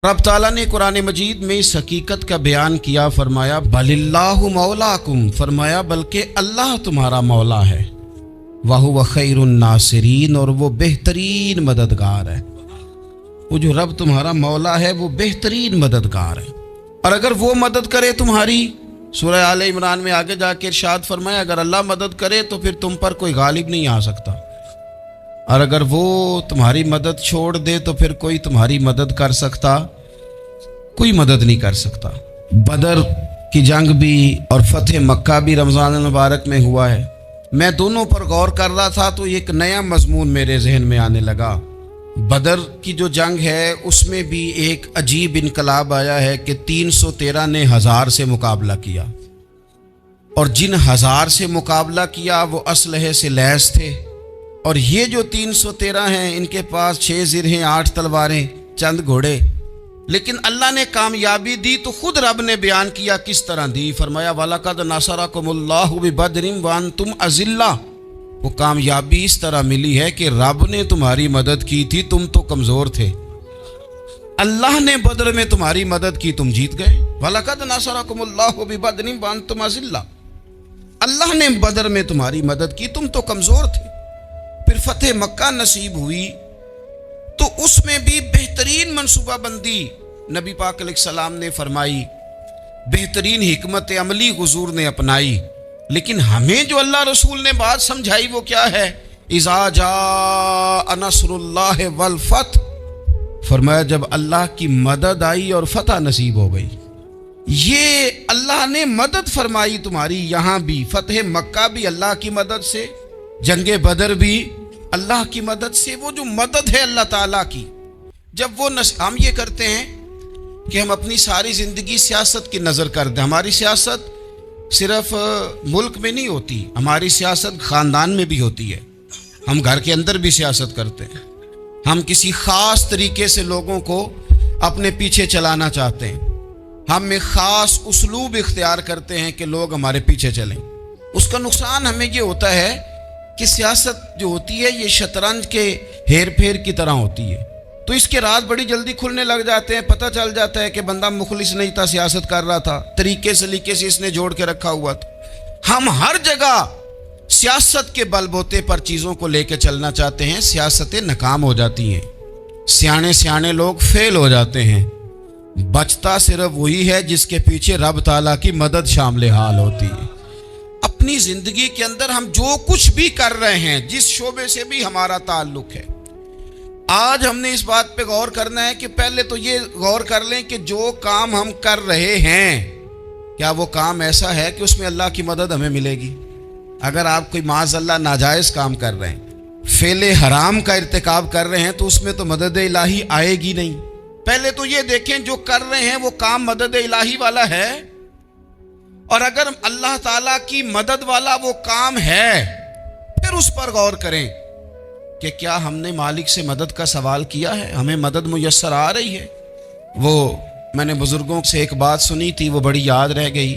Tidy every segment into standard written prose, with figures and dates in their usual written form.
रब ताला ने कुरान मजीद में इस हकीकत का बयान किया, फरमाया बलिल्लाहु मौलाकुम, फरमाया बल्कि अल्लाह तुम्हारा मौला है, वहुव खैरुन नासिरीन, और वो बेहतरीन मददगार है। वो जो रब तुम्हारा मौला है वो बेहतरीन मददगार है। और अगर वो मदद करे तुम्हारी, सूरह आले इमरान में आगे जाके इरशाद फरमाया अगर अल्लाह मदद करे तो फिर तुम पर कोई गालिब नहीं आ सकता, और अगर वो तुम्हारी मदद छोड़ दे तो फिर कोई तुम्हारी मदद कर सकता, कोई मदद नहीं कर सकता। बदर की जंग भी और फतेह मक्का भी रमज़ान मुबारक में हुआ है। मैं दोनों पर गौर कर रहा था तो एक नया मजमून मेरे जहन में आने लगा। बदर की जो जंग है उसमें भी एक अजीब इनकलाब आया है कि 313 ने 1000 से मुकाबला किया, और जिन 1000 से मुकाबला किया वो असलहे से लैस थे, और ये जो 313 हैं इनके पास 6 जिरहें, 8 तलवारें, चंद घोड़े। लेकिन अल्लाह ने कामयाबी दी तो खुद रब ने बयान किया किस तरह दी। फरमाया वलक़द नसरकुमुल्लाहु बिबदरिन व अंतुम अज़िल्ला, वो कामयाबी इस तरह मिली है कि रब ने तुम्हारी मदद की थी, तुम तो कमज़ोर थे, अल्लाह ने बदर में तुम्हारी मदद की, तुम जीत गए। वलक़द नसरकुमुल्लाहु बिबदरिन व अंतुम अज़िल्ला, अल्लाह ने बदर में तुम्हारी मदद की, तुम तो कमज़ोर थे। फिर फतेह मक्का नसीब हुई तो उसमें भी बेहतरीन मनसूबाबंदी नबी पाक अलैहिस्सलाम ने फरमाई, बेहतरीन हिकमत अमली हुजूर ने अपनाई। लेकिन हमें जो अल्लाह रसूल ने बात समझाई वो क्या है, इज़ा जा नस्रुल्लाह वल फतह, फरमाया जब अल्लाह की मदद आई और फतह नसीब हो गई। ये अल्लाह ने मदद फरमाई तुम्हारी, यहाँ भी फतेह मक्का भी अल्लाह की मदद से, जंगे बदर भी अल्लाह की मदद से। वो जो मदद है अल्लाह ताला की, जब वो हम ये करते हैं कि हम अपनी सारी ज़िंदगी सियासत की नज़र कर दें। हमारी सियासत सिर्फ मुल्क में नहीं होती, हमारी सियासत ख़ानदान में भी होती है, हम घर के अंदर भी सियासत करते हैं। हम किसी ख़ास तरीके से लोगों को अपने पीछे चलाना चाहते हैं, हम एक ख़ास उसलूब इख्तियार करते हैं कि लोग हमारे पीछे चलें। उसका नुकसान हमें ये होता है कि सियासत जो होती है ये शतरंज के हेर फेर की तरह होती है, तो इसके राज बड़ी जल्दी खुलने लग जाते हैं। पता चल जाता है कि बंदा मुखलिस नहीं था, सियासत कर रहा था, तरीके सलीके से इसने जोड़ के रखा हुआ था। हम हर जगह सियासत के बलबोते पर चीज़ों को लेकर चलना चाहते हैं, सियासतें नाकाम हो जाती हैं, सियाने सियाने लोग फेल हो जाते हैं। बचता सिर्फ वही है जिसके पीछे रब ताला की मदद शामिल हाल होती है। अपनी ज़िंदगी के अंदर हम जो कुछ भी कर रहे हैं, जिस शोबे से भी हमारा ताल्लुक है, आज हमने इस बात पे गौर करना है कि पहले तो ये गौर कर लें कि जो काम हम कर रहे हैं क्या वो काम ऐसा है कि उसमें अल्लाह की मदद हमें मिलेगी। अगर आप कोई माज़अल्लाह नाजायज़ काम कर रहे हैं, फेले हराम का इर्तिकाब कर रहे हैं, तो उसमें तो मदद इलाही आएगी नहीं। पहले तो ये देखें जो कर रहे हैं वो काम मदद इलाही वाला है, और अगर अल्लाह ताला की मदद वाला वो काम है फिर उस पर गौर करें कि क्या हमने मालिक से मदद का सवाल किया है, हमें मदद मुयस्सर आ रही है। वो मैंने बुज़ुर्गों से एक बात सुनी थी, वो बड़ी याद रह गई।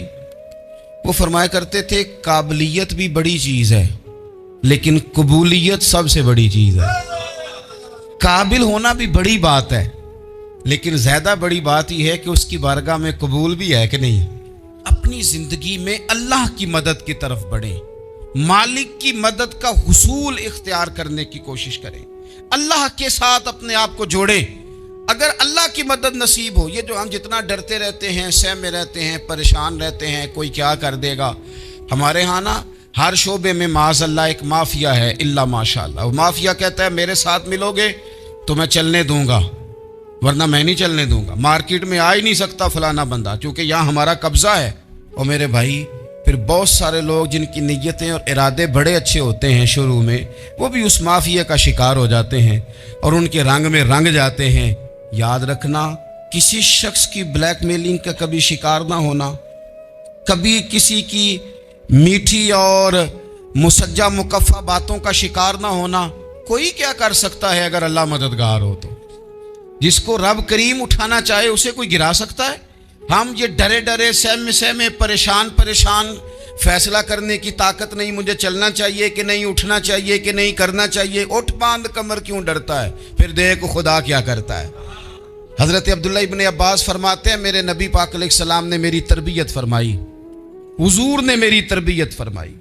वो फरमाया करते थे काबिलियत भी बड़ी चीज़ है लेकिन कबूलियत सबसे बड़ी चीज़ है। काबिल होना भी बड़ी बात है लेकिन ज़्यादा बड़ी बात यह है कि उसकी बारगाह में कबूल भी है कि नहीं। अपनी ज़िंदगी में अल्लाह की मदद की तरफ बढ़ें, मालिक की मदद का हुसूल इख्तियार करने की कोशिश करें, अल्लाह के साथ अपने आप को जोड़ें। अगर अल्लाह की मदद नसीब हो, ये जो हम जितना डरते रहते हैं, सहमे रहते हैं, परेशान रहते हैं कोई क्या कर देगा, हमारे यहाँ ना हर शोबे में माज़अल्लाह एक माफिया है, इल्ला माशाअल्लाह। माफिया कहता है मेरे साथ मिलोगे तो मैं चलने दूंगा, वरना मैं नहीं चलने दूंगा। मार्केट में आ ही नहीं सकता फलाना बंदा, क्योंकि यहाँ हमारा कब्जा है। और मेरे भाई फिर बहुत सारे लोग जिनकी नीयतें और इरादे बड़े अच्छे होते हैं शुरू में, वो भी उस माफिया का शिकार हो जाते हैं और उनके रंग में रंग जाते हैं। याद रखना, किसी शख्स की ब्लैकमेलिंग का कभी शिकार ना होना, कभी किसी की मीठी और मुसज्जा मुकफ़ा बातों का शिकार ना होना। कोई क्या कर सकता है अगर अल्लाह मददगार हो तो। जिसको रब करीम उठाना चाहे उसे कोई गिरा सकता है। हम ये डरे डरे सहमे सहमे परेशान परेशान फैसला करने की ताकत नहीं, मुझे चलना चाहिए कि नहीं, उठना चाहिए कि नहीं, करना चाहिए। उठ बांध कमर क्यों डरता है, फिर देख खुदा क्या करता है। حضرت عبداللہ ابن عباس فرماتے ہیں میرے نبی پاک علیہ السلام نے میری تربیت فرمائی، حضور نے میری تربیت فرمائی،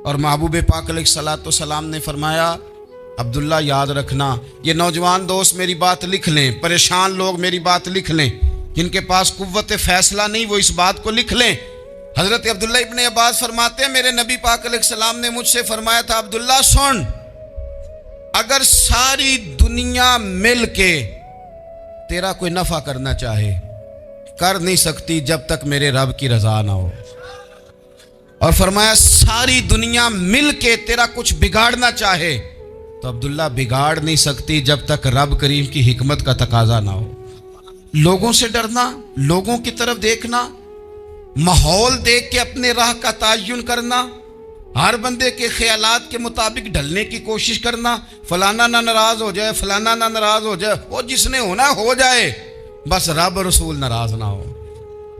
اور محبوب پاک علیہ السلام نے فرمایا عبداللہ یاد رکھنا، یہ نوجوان دوست میری بات لکھ لیں، پریشان لوگ میری بات لکھ لیں، جن کے پاس قوت فیصلہ نہیں وہ اس بات کو لکھ لیں۔ حضرت عبداللہ ابن عباس فرماتے ہیں میرے نبی پاک علیہ السلام نے مجھ سے فرمایا تھا عبداللہ سن، اگر ساری دنیا مل کے تیرا کوئی نفع کرنا چاہے کر نہیں سکتی جب تک میرے رب کی رضا نہ ہو، اور فرمایا ساری دنیا مل کے تیرا کچھ بگاڑنا چاہے تو عبداللہ بگاڑ نہیں سکتی جب تک رب کریم کی حکمت کا تقاضا نہ ہو۔ لوگوں سے ڈرنا، لوگوں کی طرف دیکھنا، ماحول دیکھ کے اپنے راہ کا تعین کرنا، ہر بندے کے خیالات کے مطابق ڈھلنے کی کوشش کرنا، فلانا نہ ناراض ہو جائے، فلانا نہ ناراض ہو جائے، وہ جس نے ہونا ہو جائے، بس رب رسول ناراض نہ ہو۔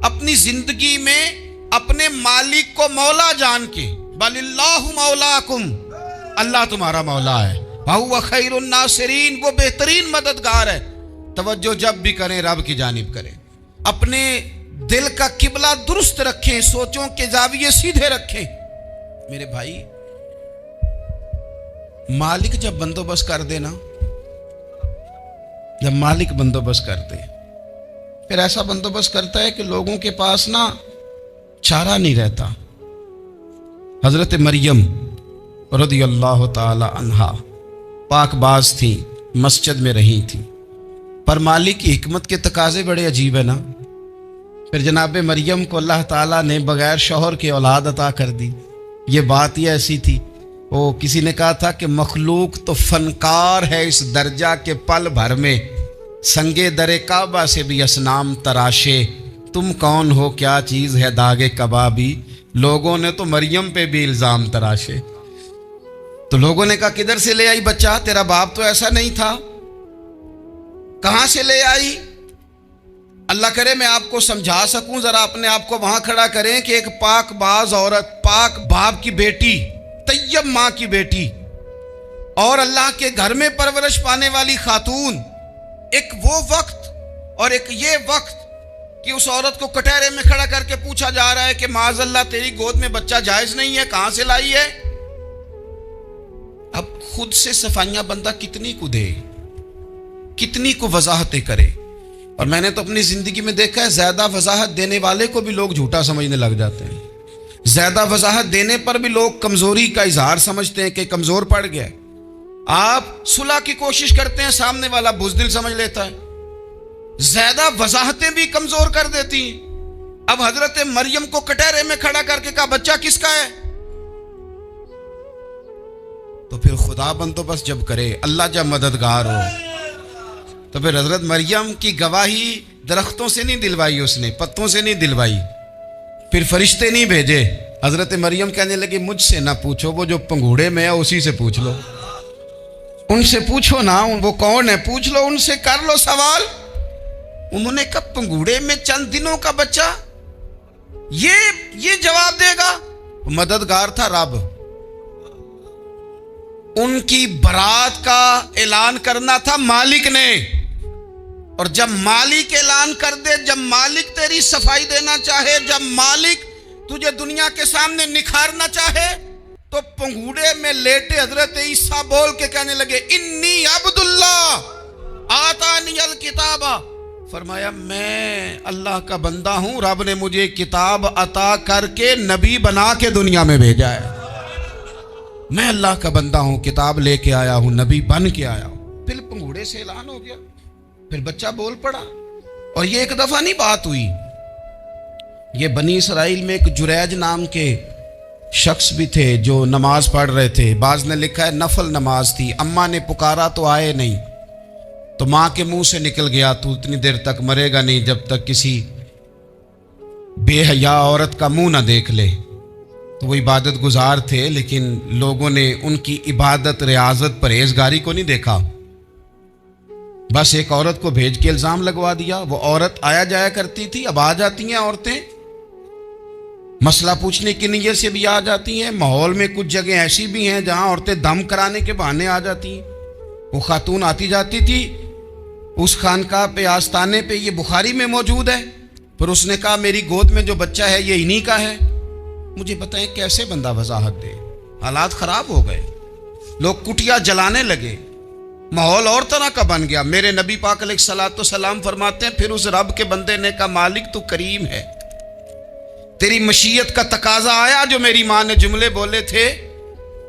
اپنی زندگی میں اپنے مالک کو مولا جان کے بل اللہ مولاکم، اللہ تمہارا مولا ہے، وَهُوَ خَيْرُ النَّاصِرِينَ، وہ بہترین مددگار ہے۔ توجہ جب بھی کریں رب کی جانب کریں، اپنے دل کا قبلہ درست رکھیں، سوچوں کے زاویے سیدھے رکھیں۔ میرے بھائی مالک جب بندوبست کر دے نا، جب مالک بندوبست کر دے پھر ایسا بندوبست کرتا ہے کہ لوگوں کے پاس نا چارہ نہیں رہتا۔ حضرت مریم رضی اللہ تعالی عنہا پاک باز تھیں، مسجد میں رہی تھیں، پر مالک کی حکمت کے تقاضے بڑے عجیب ہے نا۔ پھر جناب مریم کو اللہ تعالیٰ نے بغیر شوہر کے اولاد عطا کر دی۔ یہ بات ہی ایسی تھی، وہ کسی نے کہا تھا کہ مخلوق تو فنکار ہے اس درجہ کے پل بھر میں سنگے در کعبہ سے بھی اصنام تراشے، تم کون ہو کیا چیز ہے داغ کبابی، لوگوں نے تو مریم پہ بھی الزام تراشے۔ تو لوگوں نے کہا کدھر سے لے آئی بچہ، تیرا باپ تو ایسا نہیں تھا، کہاں سے لے آئی؟ اللہ کرے میں آپ کو سمجھا سکوں، ذرا اپنے آپ کو وہاں کھڑا کریں کہ ایک پاک باز عورت، پاک باپ کی بیٹی، طیب ماں کی بیٹی، اور اللہ کے گھر میں پرورش پانے والی خاتون، ایک وہ وقت اور ایک یہ وقت کہ اس عورت کو کٹہرے میں کھڑا کر کے پوچھا جا رہا ہے کہ معاذ اللہ تیری گود میں بچہ جائز نہیں ہے، کہاں سے لائی ہے؟ اب خود سے صفائیاں بندہ کتنی کو دے، کتنی کو وضاحتیں کرے۔ اور میں نے تو اپنی زندگی میں دیکھا ہے زیادہ وضاحت دینے والے کو بھی لوگ جھوٹا سمجھنے لگ جاتے ہیں، زیادہ وضاحت دینے پر بھی لوگ کمزوری کا اظہار سمجھتے ہیں کہ کمزور پڑ گیا۔ آپ صلح کی کوشش کرتے ہیں، سامنے والا بزدل سمجھ لیتا ہے، زیادہ وضاحتیں بھی کمزور کر دیتی ہیں۔ اب حضرت مریم کو کٹہرے میں کھڑا کر کے کہا بچہ کس کا ہے؟ تو پھر خدا بندوبست جب کرے، اللہ جب مددگار ہو، تو پھر حضرت مریم کی گواہی درختوں سے نہیں دلوائی، اس نے پتوں سے نہیں دلوائی، پھر فرشتے نہیں بھیجے۔ حضرت مریم کہنے لگی مجھ سے نہ پوچھو، وہ جو پنگوڑے میں ہے اسی سے پوچھ لو، ان سے پوچھو نا، وہ کون ہے پوچھ لو، ان سے کر لو سوال۔ انہوں نے کہا پنگوڑے میں چند دنوں کا بچہ یہ جواب دے گا؟ مددگار تھا رب، ان کی برات کا اعلان کرنا تھا مالک نے، اور جب مالک اعلان کر دے، جب مالک تیری صفائی دینا چاہے، جب مالک تجھے دنیا کے سامنے نکھارنا چاہے، تو پنگوڑے میں لیٹے حضرت عیسیٰ بول کے کہنے لگے انی عبداللہ آتانی الکتاب، فرمایا میں اللہ کا بندہ ہوں، رب نے مجھے کتاب عطا کر کے نبی بنا کے دنیا میں بھیجا ہے، میں اللہ کا بندہ ہوں، کتاب لے کے آیا ہوں، نبی بن کے آیا ہوں۔ پھر پنگوڑے سے اعلان ہو گیا، پھر بچہ بول پڑا۔ اور یہ ایک دفعہ نہیں بات ہوئی، یہ بنی اسرائیل میں ایک جریج نام کے شخص بھی تھے جو نماز پڑھ رہے تھے، بعض نے لکھا ہے نفل نماز تھی، اماں نے پکارا تو آئے نہیں، تو ماں کے منہ سے نکل گیا تو اتنی دیر تک مرے گا نہیں جب تک کسی بے حیا عورت کا منہ نہ دیکھ لے۔ تو وہ عبادت گزار تھے، لیکن لوگوں نے ان کی عبادت، ریاضت، پرہیزگاری کو نہیں دیکھا، بس ایک عورت کو بھیج کے الزام لگوا دیا۔ وہ عورت آیا جایا کرتی تھی، اب آ جاتی ہیں عورتیں، مسئلہ پوچھنے کی نیت سے بھی آ جاتی ہیں۔ ماحول میں کچھ جگہ ایسی بھی ہیں جہاں عورتیں دم کرانے کے بہانے آ جاتی ہیں۔ وہ خاتون آتی جاتی تھی، उस खानकाह पे आस्थाने पे ये बुखारी में मौजूद है। फिर उसने कहा मेरी गोद में जो बच्चा है ये इन्हीं का है। मुझे बताएं कैसे बंदा वजाहत दे। हालात खराब हो गए, लोग कुटिया जलाने लगे, माहौल और तरह का बन गया। मेरे नबी पाक अलैहिस्सलातो सलाम फरमाते हैं फिर उस रब के बंदे ने कहा मालिक तू करीम है, तेरी मशीयत का तकाजा आया जो मेरी माँ ने जुमले बोले थे,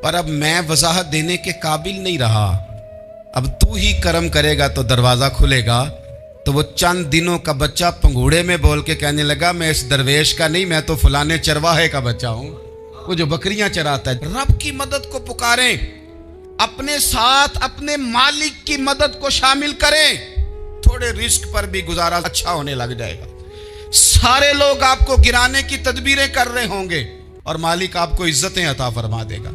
पर अब मैं वजाहत देने के काबिल नहीं रहा, अब तू ही करम करेगा तो दरवाज़ा खुलेगा। तो वो चंद दिनों का बच्चा पंघूड़े में बोल के कहने लगा मैं इस दरवेश का नहीं, मैं तो फलाने चरवाहे का बच्चा हूँ, वो जो बकरियां चराता है। रब की मदद को पुकारें, अपने साथ अपने मालिक की मदद को शामिल करें, थोड़े रिस्क पर भी गुजारा अच्छा होने लग जाएगा। सारे लोग आपको गिराने की तदबीरें कर रहे होंगे और मालिक आपको इज्जतें अता फरमा देगा,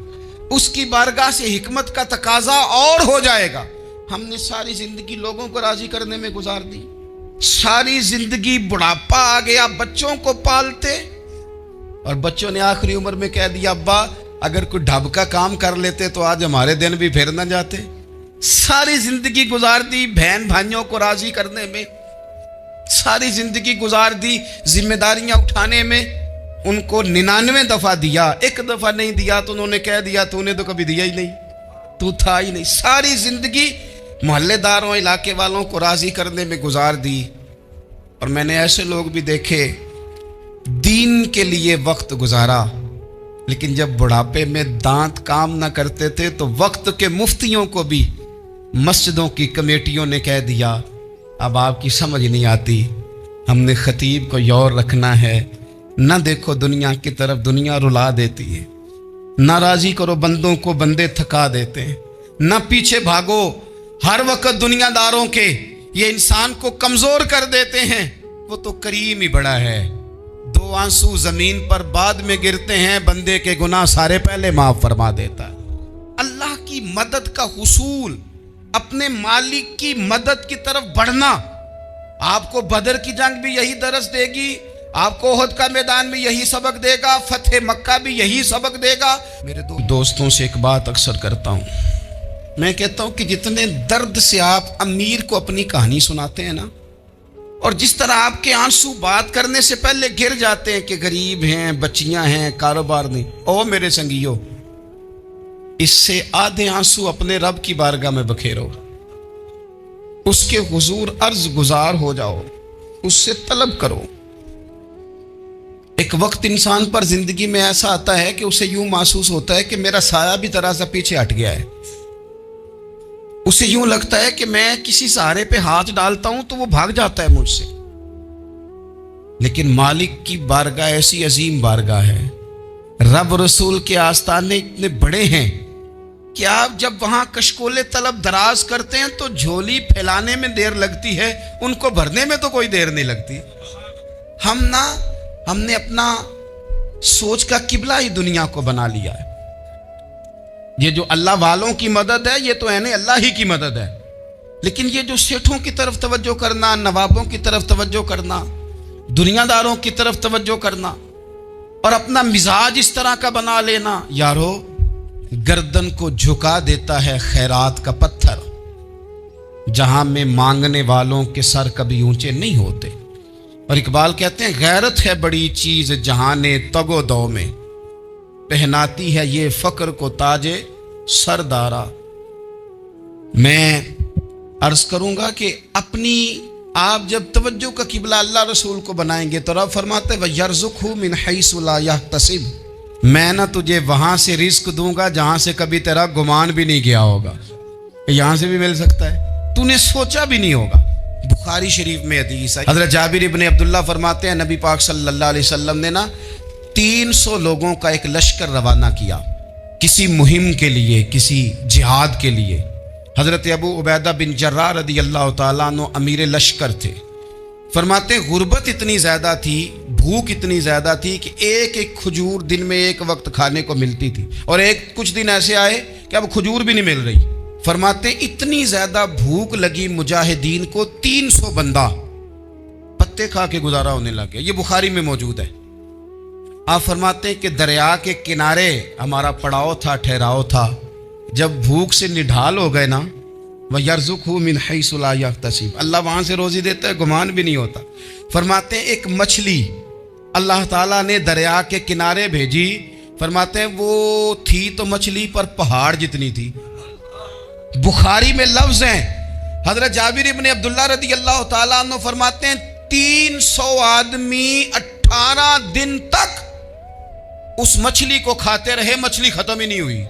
उसकी बारगाह से हिकमत का तकाजा और हो जाएगा। हमने सारी जिंदगी लोगों को राजी करने में गुजार दी, सारी जिंदगी बुढ़ापा आ गया बच्चों को पालते, और बच्चों ने आखिरी उम्र में कह दिया अब्बा अगर कोई ढब का काम कर लेते तो आज हमारे दिन भी फिर न जाते। सारी जिंदगी गुजार दी बहन भाइयों को राजी करने में, सारी जिंदगी गुजार दी जिम्मेदारियां उठाने में। उनको 99 दफा दिया, एक दफा नहीं दिया तो उन्होंने कह दिया तूने तो कभी दिया ही नहीं, तू था ही नहीं। सारी जिंदगी मोहल्लेदारों इलाके वालों को राजी करने में गुजार दी। और मैंने ऐसे लोग भी देखे दीन के लिए वक्त गुजारा, लेकिन जब बुढ़ापे में दांत काम न करते थे तो वक्त के मुफ्तियों को भी मस्जिदों की कमेटियों ने कह दिया अब आपकी समझ नहीं आती, हमने खतीब को यौर रखना है, न देखो दुनिया की तरफ, दुनिया रुला देती है, न राजी करो बंदों को, बंदे थका देते हैं, न पीछे भागो हर वक्त दुनियादारों के, ये इंसान को कमजोर कर देते हैं। वो तो करीम ही बड़ा है, 2 आंसू जमीन पर बाद में गिरते हैं, बंदे के गुनाह सारे पहले माफ फरमा देता है। अल्लाह की मदद का हुसूल, अपने मालिक की मदद की तरफ बढ़ना, आपको बदर की जंग भी यही दरस देगी, आपको ओहद का मैदान भी यही सबक देगा, फतेह मक्का भी यही सबक देगा। मेरे दोस्तों से एक बात अक्सर करता हूँ, मैं कहता हूँ कि जितने दर्द से आप अमीर को अपनी कहानी सुनाते हैं ना, और जिस तरह आपके आंसू बात करने से पहले गिर जाते हैं कि गरीब हैं, बच्चियां हैं, कारोबार नहीं, ओ मेरे संगियो, इससे आधे आंसू अपने रब की बारगाह में बखेरो, उसके हुजूर अर्ज गुजार हो जाओ, उससे तलब करो। एक वक्त इंसान पर जिंदगी में ऐसा आता है कि उसे यूं महसूस होता है कि मेरा साया भी तरह से पीछे हट गया है, उसे यूं लगता है कि मैं किसी सहारे पे हाथ डालता हूं तो वो भाग जाता है मुझसे। लेकिन मालिक की बारगाह ऐसी अजीम बारगाह है, रब रसूल के आस्ताने इतने बड़े हैं कि आप जब वहां कशकोले तलब दराज करते हैं तो झोली फैलाने में देर लगती है, उनको भरने में तो कोई देर नहीं लगती। हमने अपना सोच का किबला ही दुनिया को बना लिया है। ये जो अल्लाह वालों की मदद है ये तो है नहीं, अल्लाह ही की मदद है, लेकिन ये जो सेठों की तरफ तवज्जो करना, नवाबों की तरफ तवज्जो करना, दुनियादारों की तरफ तवज्जो करना और अपना मिजाज इस तरह का बना लेना, यारो गर्दन को झुका देता है खैरात का पत्थर, जहां में मांगने वालों के सर कभी ऊंचे नहीं होते। और इकबाल कहते हैं गैरत है बड़ी चीज जहाने तगो दो में, पहनाती है ये फक्र को ताजे सरदारा। मैं अर्ज करूंगा कि अपनी आप जब तवज्जो का किबला अल्लाह रसूल को बनाएंगे तो रब फरमाते व यर्ज़ुक़हु मिन हैसु ला यहतसिब, मैं ना तुझे वहां से रिस्क दूंगा जहां से कभी तेरा गुमान भी नहीं गया होगा, यहां से भी मिल सकता है, तूने सोचा भी नहीं होगा। बुखारी शरीफ में हदीस है, हज़रत जाबिर इब्न अब्दुल्लाह फरमाते हैं नबी पाक सल्लल्लाहु अलैहि वसल्लम ने ना 300 लोगों का एक लश्कर रवाना किया किसी मुहिम के लिए, किसी जिहाद के लिए। हज़रत अबू उबैदा बिन जर्राह रदी अल्लाह ताला अन्हु अमीर लश्कर थे। फरमाते गुर्बत इतनी ज़्यादा थी, भूख इतनी ज़्यादा थी कि एक एक खजूर दिन में एक वक्त खाने को मिलती थी, और कुछ दिन ऐसे आए कि अब खजूर भी नहीं मिल रही। फरमाते इतनी ज़्यादा भूख लगी मुजाहिदीन को, 300 बंदा पत्ते खा के गुजारा होने लगे। ये बुखारी में मौजूद है। आप फरमाते हैं कि दरिया के किनारे हमारा पड़ाव था, ठहराव था। जब भूख से निढाल हो गए ना وَيَرْزُقْهُ مِنْ حَيْثُ لَا يَحْتَسِبُ، اللہ وہاں سے روزی دیتا ہے گمان بھی نہیں ہوتا۔ فرماتے ہیں ایک مچھلی اللہ تعالیٰ نے دریا کے کنارے بھیجی، فرماتے ہیں وہ تھی تو مچھلی پر پہاڑ جتنی تھی۔ بخاری میں لفظ ہیں، حضرت جابر ابن عبداللہ رضی اللہ تعالیٰ عنہ فرماتے ہیں 300 آدمی 18 دن تک اس مچھلی کو کھاتے رہے، مچھلی ختم ہی نہیں ہوئی۔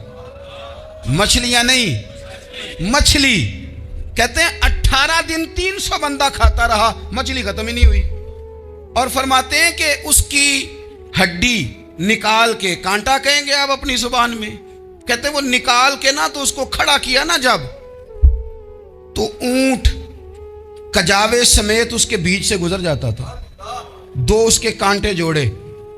مچھلیاں نہیں، مچھلی کہتے ہیں 18 دن 300 بندہ کھاتا رہا، مچھلی ختم ہی نہیں ہوئی۔ اور فرماتے ہیں کہ اس کی ہڈی نکال کے، کانٹا کہیں گے آپ اپنی زبان میں، کہتے ہیں وہ نکال کے نا تو اس کو کھڑا کیا نا جب، تو اونٹ کجاوے سمیت اس کے بیچ سے گزر جاتا تھا، 2 اس کے کانٹے جوڑے۔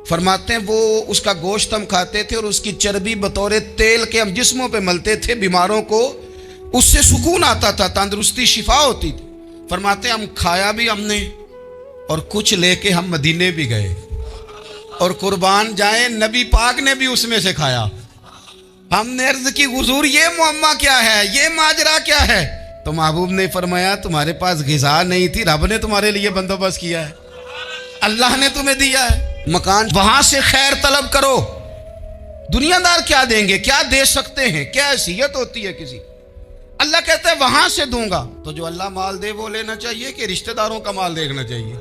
فرماتے ہیں وہ اس کا گوشت ہم کھاتے تھے اور اس کی چربی بطور تیل کے ہم جسموں پہ ملتے تھے، بیماروں کو اس سے سکون آتا تھا، تندرستی شفا ہوتی تھی۔ فرماتے ہیں ہم کھایا بھی ہم نے، اور کچھ لے کے ہم مدینے بھی گئے، اور قربان جائیں نبی پاک نے بھی اس میں سے کھایا۔ ہم نے عرض کی حضور یہ معمہ کیا ہے، یہ ماجرا کیا ہے؟ تو محبوب نے فرمایا تمہارے پاس غذا نہیں تھی، رب نے تمہارے لیے بندوبست کیا ہے، اللہ نے تمہیں دیا ہے مکان، وہاں سے خیر طلب کرو۔ دنیا دار کیا دیں گے، کیا دے سکتے ہیں، کیا حیثیت ہوتی ہے کسی، اللہ کہتا ہے وہاں سے دوں گا۔ تو جو اللہ مال دے وہ لینا چاہیے کہ رشتہ داروں کا مال دیکھنا چاہیے؟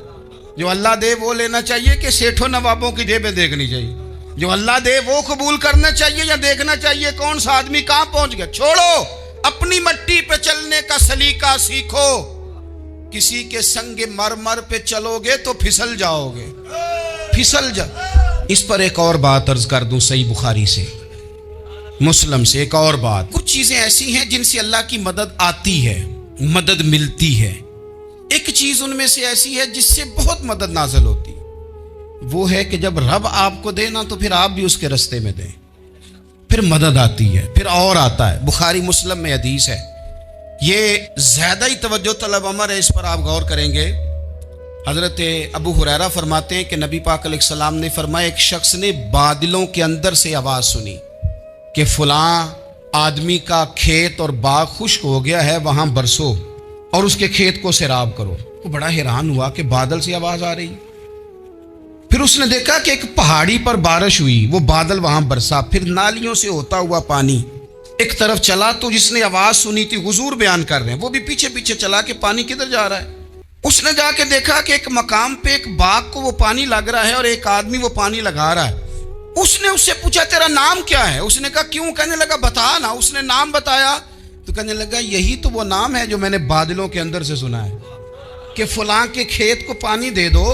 جو اللہ دے وہ لینا چاہیے کہ سیٹھوں نوابوں کی جیبیں دیکھنی چاہیے؟ جو اللہ دے وہ قبول کرنا چاہیے یا دیکھنا چاہیے کون سا آدمی کہاں پہنچ گیا؟ چھوڑو، اپنی مٹی پہ چلنے کا سلیقہ سیکھو۔ کسی کے سنگ مرمر پہ چلو گے تو پھسل جاؤ گے، پھسل جا۔ اس پر ایک اور بات عرض کر دوں، صحیح بخاری سے، مسلم سے ایک اور بات، کچھ چیزیں ایسی ہیں جن سے اللہ کی مدد آتی ہے، مدد ملتی ہے۔ ایک چیز ان میں سے ایسی ہے جس سے بہت مدد نازل ہوتی ہے، وہ ہے کہ جب رب آپ کو دے نا تو پھر آپ بھی اس کے رستے میں دیں، پھر مدد آتی ہے، پھر اور آتا ہے۔ بخاری مسلم میں حدیث ہے، یہ زیادہ ہی توجہ طلب امر ہے، اس پر آپ غور کریں گے۔ حضرت ابو ہریرہ فرماتے ہیں کہ نبی پاک علیہ السلام نے فرمایا ایک شخص نے بادلوں کے اندر سے آواز سنی کہ فلاں آدمی کا کھیت اور باغ خشک ہو گیا ہے، وہاں برسو اور اس کے کھیت کو سیراب کرو۔ وہ بڑا حیران ہوا کہ بادل سے آواز آ رہی۔ پھر اس نے دیکھا کہ ایک پہاڑی پر بارش ہوئی، وہ بادل وہاں برسا، پھر نالیوں سے ہوتا ہوا پانی ایک طرف چلا۔ تو جس نے آواز سنی تھی، حضور بیان کر رہے ہیں، وہ بھی پیچھے پیچھے چلا کہ پانی کدھر جا رہا ہے۔ اس نے جا کے دیکھا کہ ایک مقام پہ ایک باغ کو وہ پانی لگ رہا ہے اور ایک آدمی وہ پانی لگا رہا ہے۔ اس نے اس سے پوچھا تیرا نام کیا ہے؟ اس نے کہا کیوں؟ کہنے لگا بتا نا۔ اس نے نام بتایا تو کہنے لگا یہی تو وہ نام ہے جو میں نے بادلوں کے اندر سے سنا ہے کہ فلاں کے کھیت کو پانی دے دو۔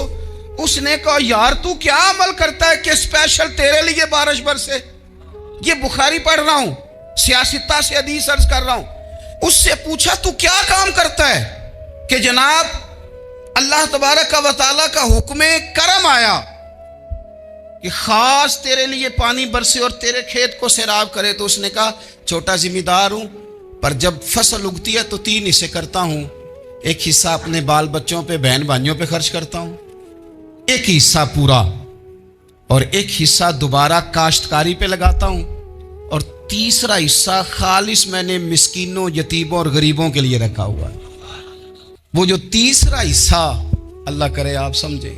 اس نے کہا یار تو کیا عمل کرتا ہے کہ اسپیشل تیرے لیے بارش برسے؟ یہ بخاری پڑھ رہا ہوں، سیاستہ سے حدیث عرض کر رہا ہوں۔ اس سے پوچھا تو کیا کام کرتا ہے کہ جناب اللہ تبارک و تعالیٰ کا حکم کرم آیا کہ خاص تیرے لیے پانی برسے اور تیرے کھیت کو سیراب کرے؟ تو اس نے کہا چھوٹا ذمہ دار ہوں، پر جب فصل اگتی ہے تو 3 حصے کرتا ہوں، ایک حصہ اپنے بال بچوں پہ، بہن بھائیوں پہ خرچ کرتا ہوں، ایک حصہ پورا، اور ایک حصہ دوبارہ کاشتکاری پہ لگاتا ہوں، اور تیسرا حصہ خالص میں نے مسکینوں، یتیموں اور غریبوں کے لیے رکھا ہوا ہے۔ وہ جو تیسرا حصہ، اللہ کرے آپ سمجھیں،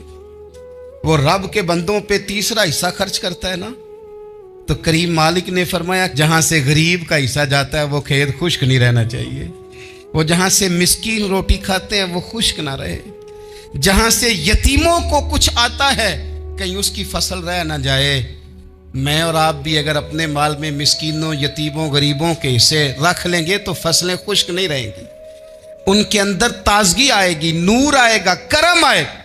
وہ رب کے بندوں پہ تیسرا حصہ خرچ کرتا ہے نا، تو کریم مالک نے فرمایا جہاں سے غریب کا حصہ جاتا ہے وہ کھیت خشک نہیں رہنا چاہیے، وہ جہاں سے مسکین روٹی کھاتے ہیں وہ خشک نہ رہے، جہاں سے یتیموں کو کچھ آتا ہے کہیں اس کی فصل رہ نہ جائے۔ میں اور آپ بھی اگر اپنے مال میں مسکینوں، یتیموں، غریبوں کے حصے رکھ لیں گے تو فصلیں خشک نہیں رہیں گی، ان کے اندر تازگی آئے گی، نور آئے گا، کرم آئے گا۔